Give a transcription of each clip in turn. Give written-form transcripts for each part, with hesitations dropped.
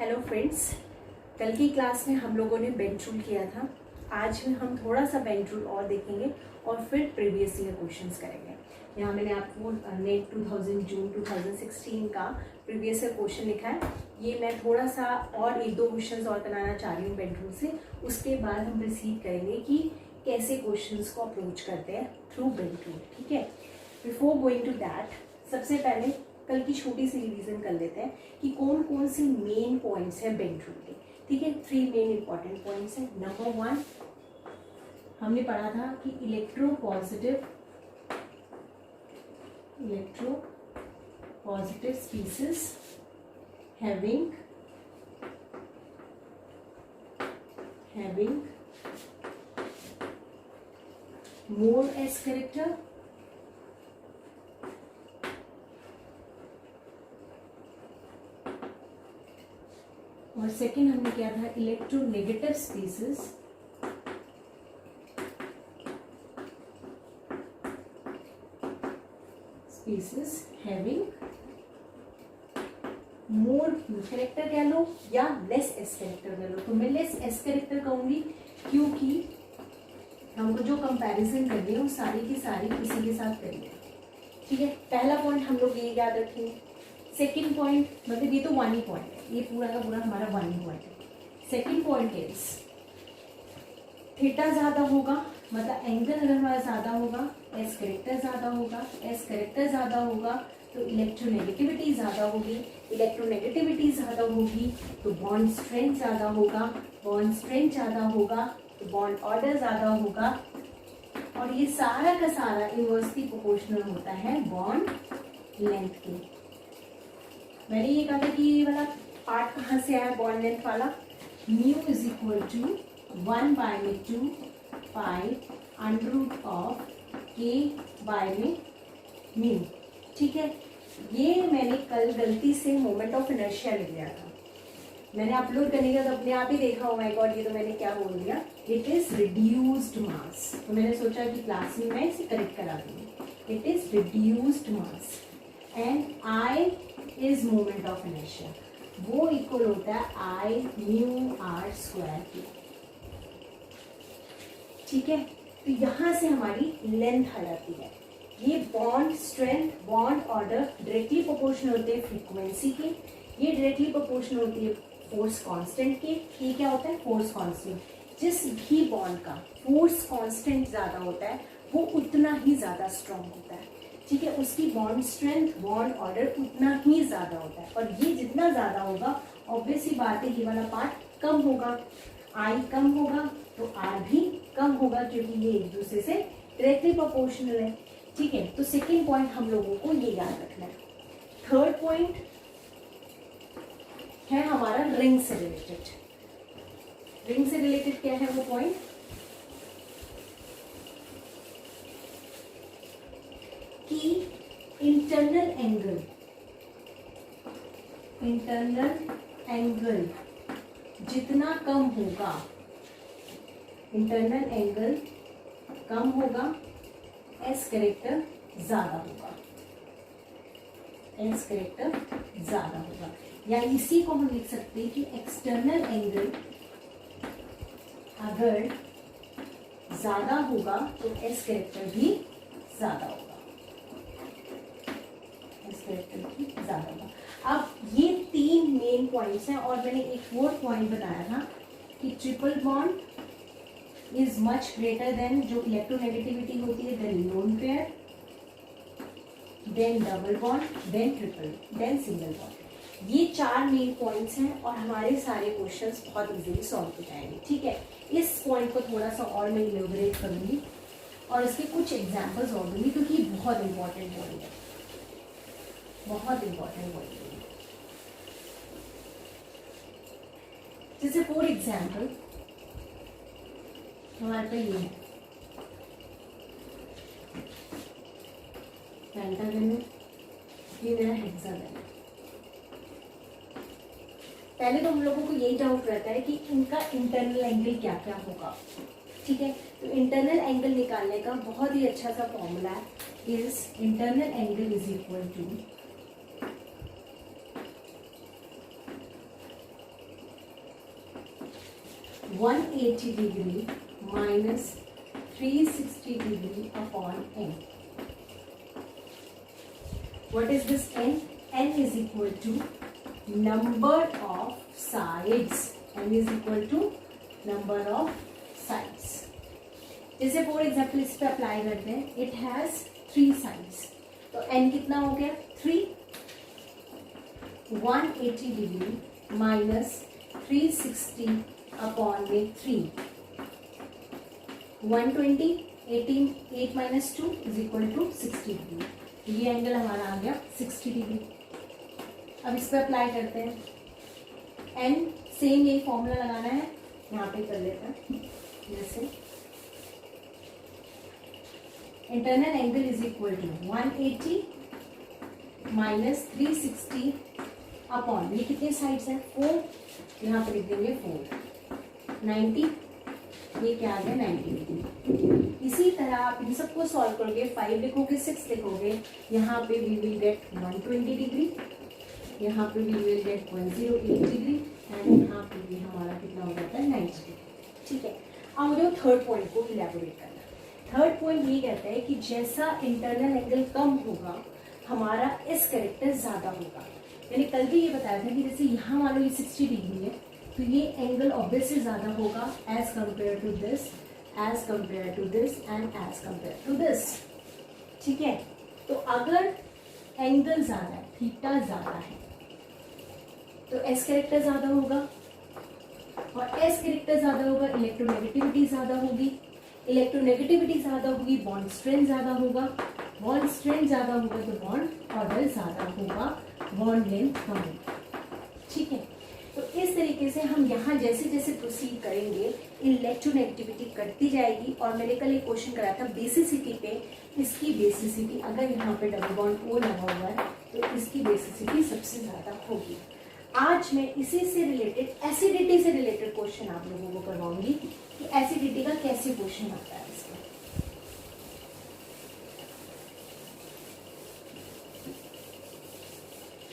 Hello friends, कल की class में हम लोगों ने बेंच रूल किया था। आज में हम थोड़ा सा बेंच रूल और देखेंगे और फिर प्रीवियस ईयर क्वेश्चंस करेंगे। यहाँ मैंने आपको नेट 2000 जून 2016 का प्रीवियस ईयर क्वेश्चन लिखा है। ये मैं थोड़ा सा और एक दो क्वेश्चंस और बनाना चाह रही हूँ बेंच रूल से। उसके बाद हम प्रोसीड करेंगे कि कैसे क्वेश्चंस को अप्रोच करते हैं थ्रू बेंच रूल। ठीक है, बिफोर गोइंग टू दैट, सबसे पहले कल की छोटी सी रिवीजन कर लेते हैं कि कौन कौन से मेन पॉइंट्स हैं बेंच रूल के। ठीक है, 3 मेन इंपॉर्टेंट पॉइंट्स हैं। नंबर 1 हमने पढ़ा था कि electro positive species having more s character और सेकेंड हमने किया था electronegative species having more character कह लो या लेस एस कैरेक्टर कह लो। तो मैं लेस एस कैरेक्टर कहूंगी क्योंकि हमको जो कंपैरिजन करनी है वो सारी की सारी इसी के साथ करेंगे। ठीक है, पहला पॉइंट हम लोग ये याद रखेंगे। सेकंड पॉइंट मतलब ये तो वन ही पॉइंट है, ये पूरा का पूरा हमारा वन ही पॉइंट है। सेकंड पॉइंट इज थीटा ज्यादा होगा, मतलब एंगल अगर हमारा ज्यादा होगा, एस कैरेक्टर ज्यादा होगा। एस कैरेक्टर ज्यादा होगा तो इलेक्ट्रोनेगेटिविटी ज्यादा होगी। इलेक्ट्रोनेगेटिविटी ज्यादा होगी तो बॉन्ड स्ट्रेंथ ज्यादा होगा। बॉन्ड स्ट्रेंथ ज्यादा होगा तो बॉन्ड ऑर्डर ज्यादा होगा। और ये सारा का सारा इनवर्सली प्रोपोर्शनल होता है बॉन्ड लेंथ के। मैंने ये कहा था कि ये वाला पार्ट कहाँ से आया बॉन्ड लेंथ वाला। Mu is equal to 1/2 pi under root of K by में म्यू। ठीक है, ये मैंने कल गलती से मोमेंट ऑफ इनर्शिया लिख दिया था। मैंने अपलोड करने के बाद अपने आप ही देखा, ओ माय गॉड ये तो मैंने क्या बोल दिया, इट इज रिड्यूस्ड मास। तो मैंने सोचा कि क्लास में मैं इसे करेक्ट करा दूंगी। It is reduced mass and I is moment of inertia, वो इक्वल होता है आई म्यू आर स्क्वायर की। ठीक है, तो यहां से हमारी लेंथ आ जाती है। ये bond strength bond order directly proportional होते हैं फ्रीक्वेंसी के, ये डायरेक्टली प्रोपोर्शनल होती है फोर्स कांस्टेंट के। ये क्या होता है फोर्स कांस्टेंट। जिस भी बॉन्ड का फोर्स कांस्टेंट ज्यादा होता है वो उतना ही ज्यादा स्ट्रांग होता है। ठीक है, उसकी बॉन्ड स्ट्रेंथ बॉन्ड ऑर्डर उतना ही ज्यादा होता है। और ये जितना ज्यादा होगा ऑब्वियस ही बात है ये वाला पार्ट कम होगा। आई कम होगा तो आर भी कम होगा क्योंकि ये एक दूसरे से डायरेक्टली प्रोपोर्शनल है। ठीक है, तो सेकेंड पॉइंट हम लोगों को ये याद रखना है। थर्ड पॉइंट है हमारा रिंग से रिलेटेड। रिंग से रिलेटेड क्या है वो पॉइंट, कि इंटरनल एंगल जितना कम होगा, इंटरनल एंगल कम होगा, एस कैरेक्टर ज्यादा होगा। एस कैरेक्टर ज्यादा होगा, या इसी को हम लिख सकते हैं कि एक्सटर्नल एंगल अगर ज्यादा होगा तो एस कैरेक्टर भी ज्यादा होगा। एस कैरेक्टर भी ज्यादा होगा। अब ये 3 मेन पॉइंट्स हैं और मैंने एक फोर्थ पॉइंट बताया था कि triple bond is much greater than जो इलेक्ट्रोनेगेटिविटी होती है than lone pair, than double bond, than triple, than single bond. ये 4 मेन पॉइंट्स हैं और हमारे सारे क्वेश्चंस बहुत इजीली सॉल्व हो जाएंगे। ठीक है, इस पॉइंट को थोड़ा सा और मैं इलेबोरेट करूंगी और इसके कुछ एग्जांपल्स और दूंगी क्योंकि ये बहुत इंपॉर्टेंट पॉइंट है, बहुत इंपॉर्टेंट पॉइंट है। जैसे फॉर एग्जाम्पल हमारे पास ये है पेंटागन है, ये मेरा हेक्सागन है। पहले तो हम लोगों को यही डाउट रहता है कि इनका इंटरनल एंगल क्या क्या होगा। ठीक है, तो इंटरनल एंगल निकालने का बहुत ही अच्छा सा फॉर्मूला है, is internal angle is equal to 180 degree minus 360 degree upon n. What is this n? n is equal to number of sides. n is equal to number of sides. जैसे for example इस पे apply करते हैं, it has 3 sides, तो n कितना हो गया 3. 180 degree minus 360 upon में 3, 120, 18, 8 minus 2 is equal to 60 degree. ये एंगल हमारा आ गया 60 डिग्री. अब इस पर अप्लाई करते हैं, n सेम यही फॉर्मूला लगाना है, यहाँ पे कर लेते हैं. जैसे internal angle is equal to 180 minus 360 upon, ये कितने साइड्स हैं 4, यहाँ पे लिख देंगे 4, 90, ये क्या आ गया 90. इसी तरह आप इन सबको सॉल्व करोगे, 5 लिखोगे 6 लिखोगे, यहाँ पे वी विल गेट 120 डिग्री, यहाँ पे we will get 108 degree and यहाँ पे भी हमारा कितना हो जाता है 90 डिग्री. ठीक है, अब मुझे थर्ड पॉइंट को इलैबोरेट करना. थर्ड पॉइंट ये कहता है कि जैसा इंटरनल एंगल कम होगा हमारा एस कैरेक्टर ज्यादा होगा. मैंने कल भी ये बताया था कि जैसे यहाँ मान लो ये 60 डिग्री है, तो ये एंगल ऑब्वियसली ज्यादा होगा as compare to this, as compare to this and as compare to this. ठीक है, तो अगर एंगल ज्यादा है, थीटा ज्यादा है, तो एस कैरेक्टर ज्यादा होगा, और एस कैरेक्टर ज्यादा होगा इलेक्ट्रोनेगेटिविटी ज्यादा होगी, इलेक्ट्रोनेगेटिविटी ज्यादा होगी बॉन्ड स्ट्रेंथ ज्यादा होगा, बॉन्ड स्ट्रेंथ ज्यादा होगा तो बॉन्ड ऑर्डर ज्यादा होगा, बॉन्ड लेंथ कम होगा. ठीक है, तो इस तरीके से हम यहाँ जैसे जैसे प्रोसीड करेंगे इलेक्ट्रोनेगेटिविटी बढ़ती जाएगी. और मैंने कल एक क्वेश्चन कराया था बेसिसिटी पे, इसकी बेसिसिटी अगर यहाँ पे डबल बॉन्ड ओ लगा हुआ है तो इसकी बेसिसिटी सबसे ज्यादा होगी. आज मैं इसी से रिलेटेड एसिडिटी से रिलेटेड क्वेश्चन आप लोगों को करवाऊंगी कि एसिडिटी का कैसे क्वेश्चन आता है इसमें.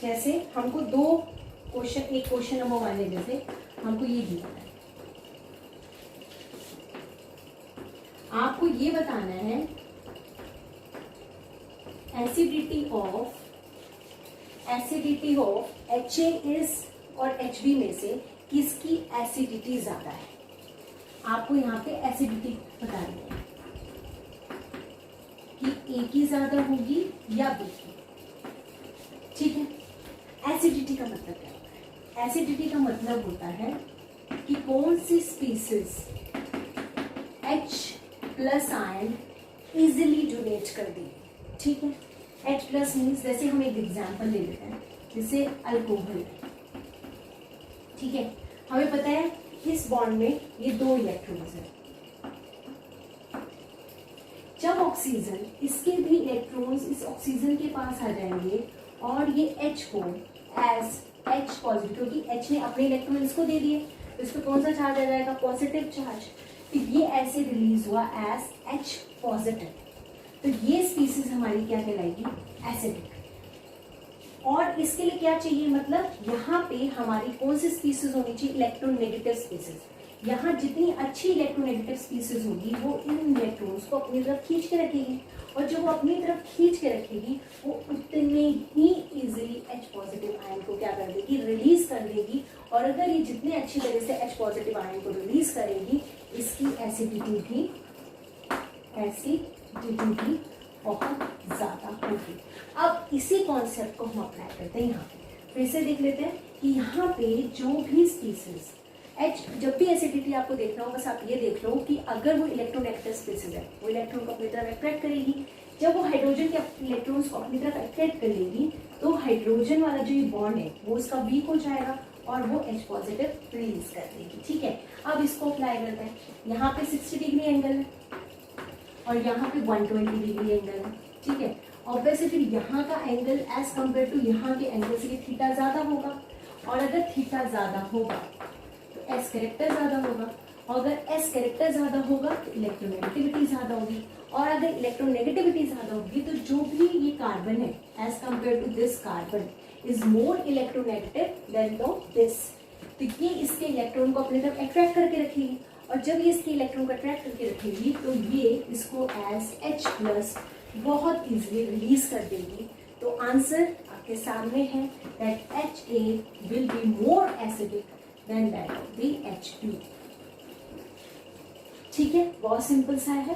जैसे हमको दो क्वेश्चन, एक क्वेश्चन नंबर 1 है, जैसे हमको ये दिया है, आपको ये बताना है एसिडिटी ऑफ HA इज और HB में से किसकी एसिडिटी ज्यादा है. आपको यहाँ पे एसिडिटी बतानी है कि A की ज्यादा होगी या B की. ठीक है, एसिडिटी का मतलब क्या होता है? एसिडिटी का मतलब होता है कि कौन सी species H plus ion easily donate कर दी. ठीक है, H प्लस मीन्स जैसे हम एक एग्जाम्पल ले लेते हैं, जैसे अल्कोहल. ठीक है, हमें पता है इस बॉन्ड में ये 2 इलेक्ट्रॉन्स हैं. जब ऑक्सीजन, इसके भी इलेक्ट्रॉन्स इस ऑक्सीजन के पास आ जाएंगे और ये H को एज H पॉजिटिव, क्योंकि H ने अपने इलेक्ट्रॉन इसको दे दिए, तो इस पर कौन सा चार्ज आ जाएगा पॉजिटिव चार्ज, तो ये ऐसे रिलीज हुआ एज H पॉजिटिव. तो ये स्पीसीज हमारी क्या कहलाएगी एसिडिक. और इसके लिए क्या चाहिए, मतलब यहाँ पे हमारी कौन सी स्पीसीज होनी चाहिए इलेक्ट्रोनेगेटिव स्पीसीज. यहाँ जितनी अच्छी इलेक्ट्रोनेगेटिव स्पीसीज होगी वो इन इलेक्ट्रॉन्स को अपनी तरफ खींच के रखेगी, और जो वो अपनी तरफ खींच के रखेगी वो उतने ही इजीली H पॉजिटिव आयन को क्या कर देगी, रिलीज कर देगी. और अगर ये जितने अच्छी तरह से H पॉजिटिव आयन को रिलीज करेगी, इसकी एसिडिटी भी बहुत ज्यादा होगी. अब इसी कॉन्सेप्ट को हम अप्लाई करते हैं यहाँ पे. फिर से देख लेते हैं कि यहाँ पे जो भी स्पीसीज H, जब भी एसिडिटी आपको देखना हो बस आप ये देख लो कि अगर वो इलेक्ट्रोनेगेटिव स्पीसीज है, वो इलेक्ट्रॉन को अपनी तरफ अट्रैक्ट करेगी. जब वो हाइड्रोजन के इलेक्ट्रॉन्स को अपनी तरफ अट्रैक्ट कर लेगी तो हाइड्रोजन वाला जो ये बॉन्ड है वो उसका वीक हो जाएगा और वो H पॉजिटिव रिलीज कर देगी. ठीक है, अब इसको अप्लाई करते हैं. यहाँ पे 60 डिग्री एंगल है और यहाँ पे 120 डिग्री एंगल है. ठीक है, ऑब्वियसली फिर यहाँ का एंगल एज कम्पेयर टू यहाँ के एंगल से थीटा ज्यादा होगा, और अगर थीटा ज्यादा होगा तो एस कैरेक्टर ज्यादा होगा, और अगर एस कैरेक्टर ज्यादा होगा तो इलेक्ट्रोनेगेटिविटी ज्यादा होगी, और अगर इलेक्ट्रोनेगेटिविटी ज्यादा होगी तो जो भी ये कार्बन है as compare to this carbon is more electronegative than this. तो ये इसके इलेक्ट्रॉन को अपने तरफ अट्रैक्ट करके रखेगी, और जब ये इसके इलेक्ट्रॉन को अट्रैक्ट करके रखेगी तो ये इसको एज H+ बहुत इजीली रिलीज कर देगी। तो आंसर आपके सामने है that Ha will be more acidic then that of the H2। ठीक है, बहुत सिंपल सा है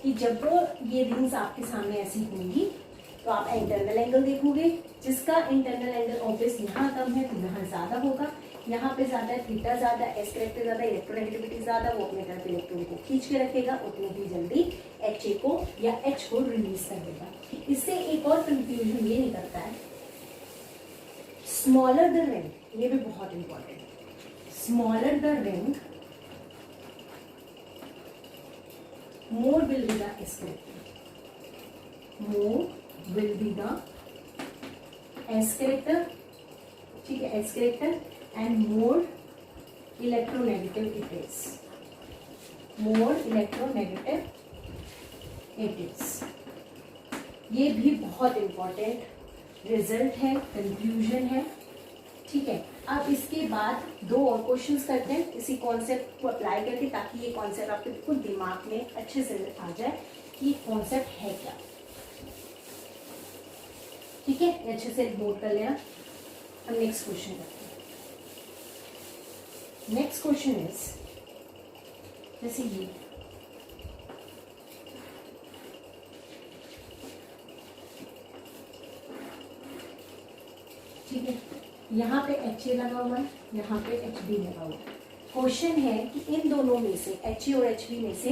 कि जब ये रिंग्स आपके सामने ऐसी होंगी तो आप इंटरनल एंगल देखोगे, जिसका इंटरनल एंगल ऑब्वियस यहाँ कम है तो यहाँ ज्यादा होगा, यहाँ पे ज्यादा है, थीटा ज्यादा, एस करेक्टर ज्यादा, इलेक्ट्रोनेगेटिविटी ज्यादा, वो अपने तरफ इलेक्ट्रॉन को खींच के रखेगा, उतनी ही जल्दी Ha को या H को रिलीज कर देगा। इससे एक और कंफ्यूजन ये निकलता है, स्मॉलर द रिंग, ये भी बहुत इंपॉर्टेंट है, smaller the ring more will be the S character, more will be the S character, ठीक है, S character, and more electronegative it is, more electronegative it is। ये भी बहुत इंपॉर्टेंट रिजल्ट है, कंफ्यूजन है। ठीक है, अब इसके बाद दो और क्वेश्चंस करते हैं इसी कॉन्सेप्ट को अप्लाई करके, ताकि ये कॉन्सेप्ट आपके बिल्कुल दिमाग में अच्छे से आ जाए कि ये कॉन्सेप्ट है क्या। ठीक है, अच्छे से नोट कर लेना। हम नेक्स्ट क्वेश्चन करते हैं। नेक्स्ट क्वेश्चन इज जैसे ये, ठीक है, यहाँ पे HA लगा हुआ है, यहाँ पे HB लगा हुआ है। क्वेश्चन है कि इन दोनों में से HA और HB में से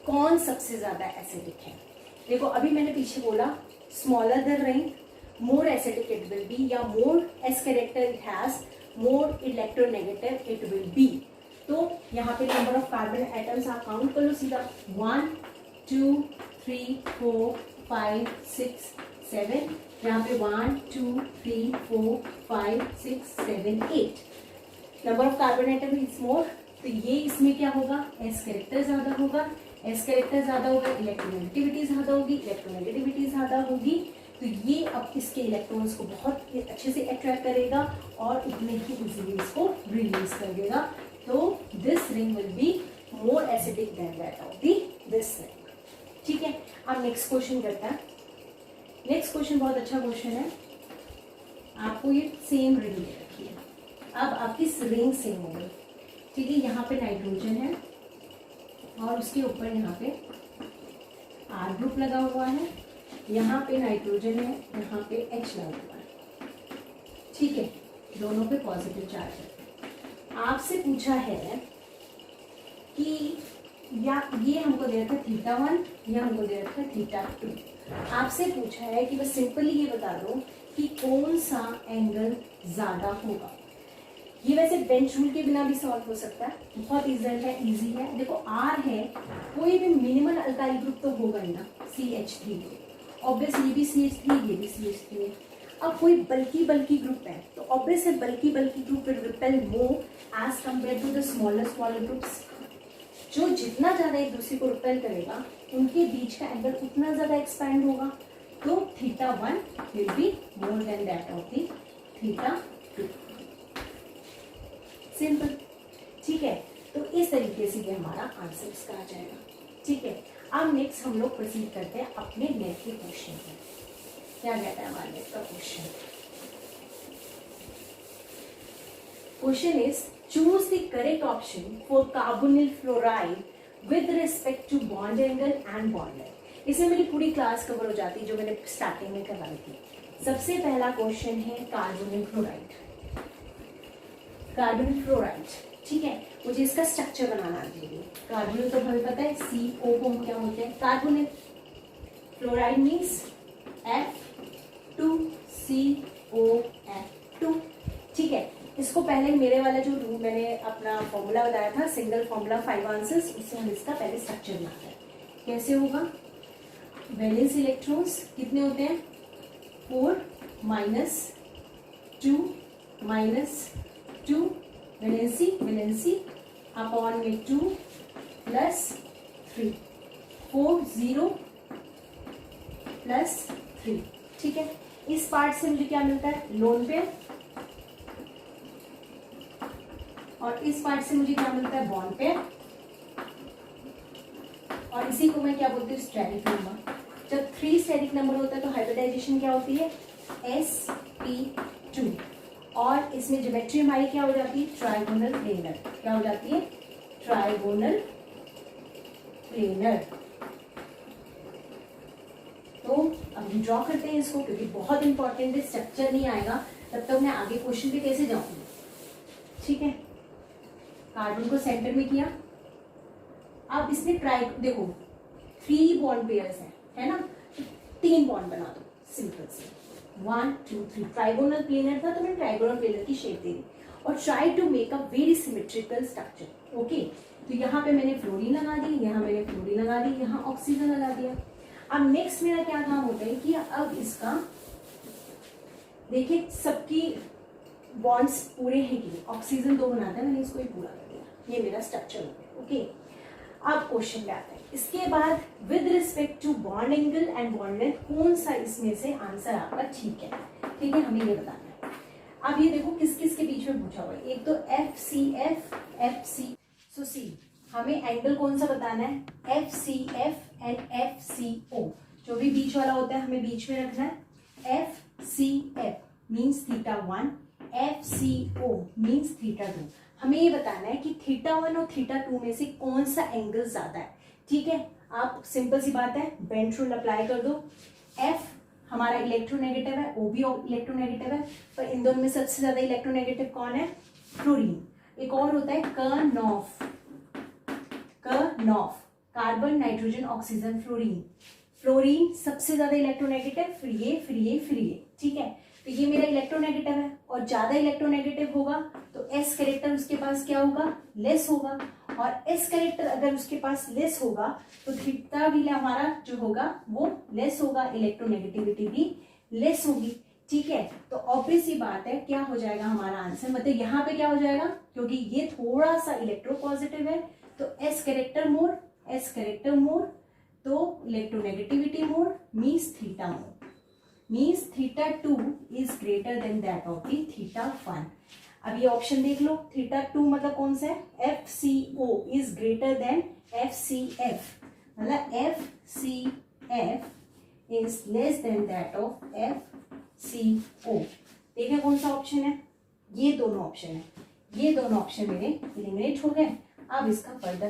कौन सबसे ज्यादा एसिडिक है। देखो अभी मैंने पीछे बोला smaller the ring more acidic it will be, या more S character it has more electronegative it will be. तो यहाँ पे नंबर ऑफ कार्बन एटम्स आप काउंट कर लो सीधा, 1 2 3 4 5 6 7, यहाँ पे 1 2 3 4 5 6 7 8 number of carbon atom is more. तो ये इसमें क्या होगा, एस कैरेक्टर ज्यादा होगा, एस कैरेक्टर ज्यादा होगा, इलेक्ट्रोनेगेटिविटी ज्यादा होगी, इलेक्ट्रोनेगेटिविटी ज्यादा होगी, तो ये अब इसके इलेक्ट्रॉन्स को बहुत अच्छे से अट्रैक्ट करेगा और उतने ही इजीली इसको रिलीज कर देगा। तो this ring will be more acidic then that of this ring. ठीक है, अब नेक्स्ट क्वेश्चन करते हैं। नेक्स्ट क्वेश्चन बहुत अच्छा क्वेश्चन है, आपको ये सेम रिंग दे रखी है, अब आपकी रिंग सेम हो गई। ठीक है, यहाँ पे नाइट्रोजन है और उसके ऊपर यहाँ पे R ग्रुप लगा हुआ है, यहाँ पे नाइट्रोजन है, यहाँ पे H लगा हुआ है। ठीक है, दोनों पे पॉजिटिव चार्ज है। आपसे पूछा है कि या ये हमको दे रखा है θ1, या हमको दे रखा है θ2। आपसे पूछा है कि बस सिंपली ये बता दो कि कौन सा एंगल ज्यादा होगा। ये वैसे बेंच रूल के बिना भी सॉल्व हो सकता है, बहुत इजी है। देखो R है, कोई भी मिनिमल अल्काइल ग्रुप तो होगा ही ना, CH3 ऑब्वियस, ये भी CH3 ये भी CH3 है। अब कोई बल्कि ग्रुप है तो ऑब्वियस है bulky group will repel more as compare to the smaller groups. जो जितना ज्यादा एक दूसरे को रिपेल करेगा उनके बीच का एंगल उतना ज्यादा एक्सपैंड होगा। तो θ1 will be more than that of the θ2। Simple. ठीक है, तो इस तरीके से ये हमारा आंसर इसका आ जाएगा। ठीक है, अब नेक्स्ट हम लोग प्रोसीड करते हैं अपने नेक्स्ट के क्वेश्चन पे। क्या कहता है हमारे नेक्स्ट का question? Question is choose the correct option for carbonyl fluoride with respect to bond angle and bond length. इसमें मेरी पूरी क्लास कवर हो जाती है जो मैंने स्टार्टिंग में करवाई थी। सबसे पहला क्वेश्चन है कार्बोनिल फ्लोराइड। कार्बोनिल फ्लोराइड, ठीक है, मुझे इसका स्ट्रक्चर बनाना चाहिए। कार्बोनिल तो हमें पता है CO को क्या होते हैं, कार्बोनिल। Fluoride means F2COF2। ठीक है, इसको पहले मेरे वाला जो रूम मैंने अपना फॉर्मूला बताया था, सिंगल फॉर्मूला 5 आंसर्स, उससे हम इसका पहले स्ट्रक्चर बनाते हैं। कैसे होगा? वैलेंस इलेक्ट्रॉन्स कितने होते हैं? 4 -2 वैलेंसी अपॉन में 2 + 3 4 0 + 3। ठीक है, इस पार्ट से मुझे क्या मिलता है? लोन पेयर और इस पार्ट से मुझे क्या मिलता है, बॉन्ड पेयर, और इसी को मैं क्या बोलती हूँ, स्टेरिक नंबर। जब 3 स्टेरिक नंबर होता है तो हाइब्रिडाइजेशन क्या होती है, sp2, और इसमें ज्योमेट्री हमारी क्या हो जाती है, ट्राइगोनल प्लेनर। क्या हो जाती है, ट्राइगोनल प्लेनर। तो अब हम ड्रॉ करते हैं इसको, क्योंकि बहुत इंपॉर्टेंट है, स्ट्रक्चर नहीं आएगा तब तक मैं आगे क्वेश्चन पे कैसे जाऊंगी। ठीक है, कार्बन को सेंटर में किया। अब इसमें देखो 3 बॉन्ड पेयर्स है ना, 3 बॉन्ड बना दो सिंपल से, 1 2 3। ट्राइगोनल प्लेनर था तो मैं ट्राइगोनल प्लेनर की शेप दे दी, और try to make a very symmetrical structure. Okay, तो यहाँ पे मैंने फ्लोरीन लगा दी, यहाँ मैंने फ्लोरीन लगा दी, यहाँ ऑक्सीजन लगा दिया। अब नेक्स्ट मेरा क्या काम होता है कि अब इसका देखिए सबकी बॉन्ड्स पूरे हैं कि ऑक्सीजन 2 बनाता है, मैंने इसको ही पूरा कर दिया, ये मेरा स्ट्रक्चर हो गया। ओके, अब क्वेश्चन पे आते हैं। इसके बाद with respect to bond angle and bond length कौन सा इसमें से आंसर आपका ठीक है, ठीक है, हमें ये बताना है। अब ये देखो किस किस के बीच में पूछा हुआ है, एक तो FCF FC, सो सी हमें एंगल कौन सा बताना है, FCF एंड FCO, जो भी बीच वाला होता है हमें बीच में रखना है। FCF means θ1, FCO means θ2। हमें ये बताना है कि θ1 और θ2 में से कौन सा एंगल ज्यादा है। ठीक है, आप सिंपल सी बात है, बेंड रूल अप्लाई कर दो। F हमारा इलेक्ट्रोनेगेटिव है, O भी इलेक्ट्रोनेगेटिव है, पर इन दोनों में सबसे ज्यादा इलेक्ट्रोनेगेटिव कौन है, फ्लोरीन। एक और होता है कर्नॉफ, carbon nitrogen oxygen fluorine. Fluorine सबसे ज्यादा इलेक्ट्रोनेगेटिव, फिर ये फिर ये फिर ये। ठीक है, तो ये मेरा इलेक्ट्रोनेगेटिव है, और ज्यादा इलेक्ट्रोनेगेटिव होगा तो एस कैरेक्टर उसके पास क्या होगा, लेस होगा, और एस कैरेक्टर अगर उसके पास लेस होगा तो थीटा भी हमारा जो होगा वो लेस होगा, इलेक्ट्रोनेगेटिविटी भी लेस होगी। ठीक है, तो ऑब्वियस सी बात है क्या हो जाएगा हमारा आंसर, मतलब यहाँ पे क्या हो जाएगा, क्योंकि ये थोड़ा सा इलेक्ट्रोपॉजिटिव है तो एस कैरेक्टर मोर, तो electronegativity more means theta more, means θ2 is greater than that of the θ1। अब ये ऑप्शन देख लो, θ2 मतलब कौन सा है, FCO is greater then FCF, मतलब FCF is less than that of FCO। देखिए कौन सा ऑप्शन है, ये दोनों ऑप्शन है, ये दोनों ऑप्शन मेरे एलिमिनेट हो गए। अब इसका फर्दर